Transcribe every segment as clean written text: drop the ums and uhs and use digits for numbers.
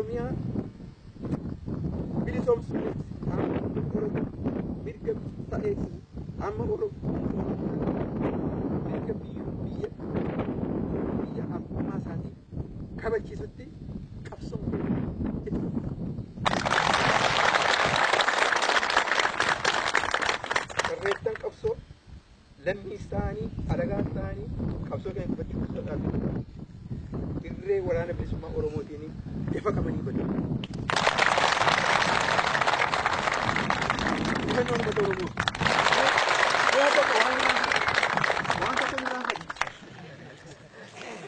Oromiyaa bilisoomsuuf amma Oromoo mirga ta'eef amma Oromoo mirga biyya abbummaa isaatii kabachiisutti qabsoo barreessan qabsoo lammii isaanii alagaa isaanii qabsoo kan gochuu danda'an irree waraana bilisummaa Oromootiin ifa qabanii badu.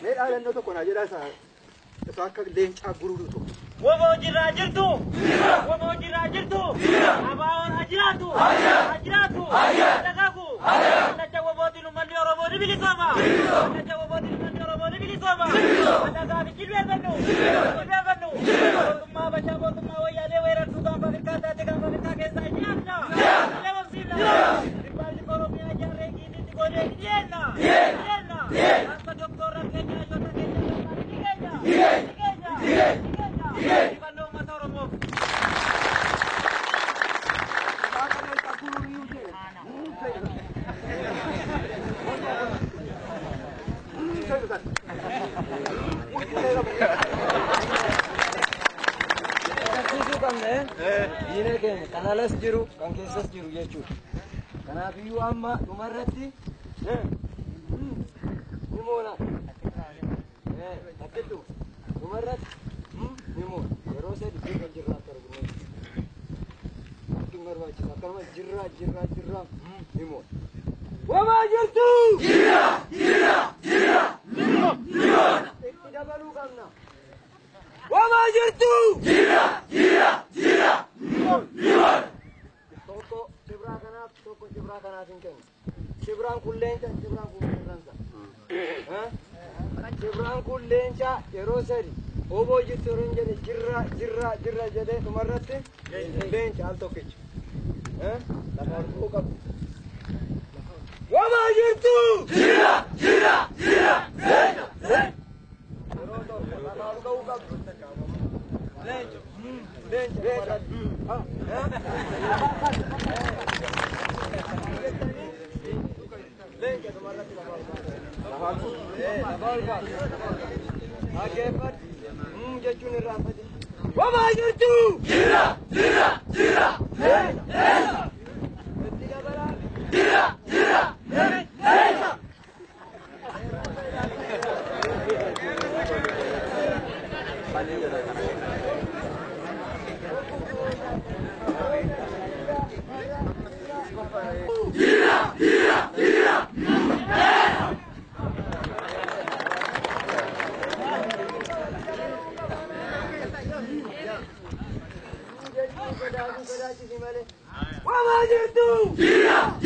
Meedhaa tokko naa jedhaa isa akka leencaa gururu tokko. Waboo jirraa jirtu! Waboo jirraa jirtu! Abaawoon ajiraatu! Ajiraatu! Dagaagu! Dacha wabootiin uummanni Oromoo ni bilisooma! Dacha wabootiin uummanni Oromoo ni bilisooma! Dagaafi jilbeeffannu! Jilbeeffannu! Mootummaa Bashaa mootummaa Wayyaalee weerartuu gaafa Afrikaa taate gaafa Afrikaa keessaa jiraanna! Leewamsiifna! Rippaabilika Oromiyaa ijaarree giinitti goonee ni dhiyeenna! Dhiyeenna! Akka doktorra keenya shoota keenya ni keenya! Ni keenya! Ni keenya! Ifannoo uummata Oromoof! Agarsiisuu qabne diinee keenya kan alas jiru kan keessas jiru jechuudha. Kanaafiyyuu amma dhumarratti ni moona. Akkattu dhumarratti ni moona. Yeroo sadii kan jirraatti arginu. Akkin barbaachisa akkama jirraa ni moona. Wamaa jirtu! Jira! Itti dabaluu qabna. Wamaa jirtu! Jira! Tokko cibraa kanaaf tokko cibraa kanaaf hin kennu. Cibraan kun leenca, cibraan kun qirransa. Cibraan kun leenca yeroo sadi oboo jirtu yeroo hin jedhe jirra jedhee dhumarratti leenca al tokkicha. Lafa arguu qabu. Wamaa jirtu! Jira! Yeroo tokko lafa arguu qabu. Leenca. Wamaa jirtu! Jira! Wamaa jirtu! Jira!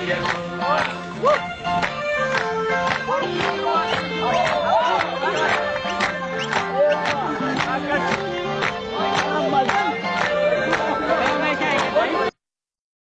Yeah.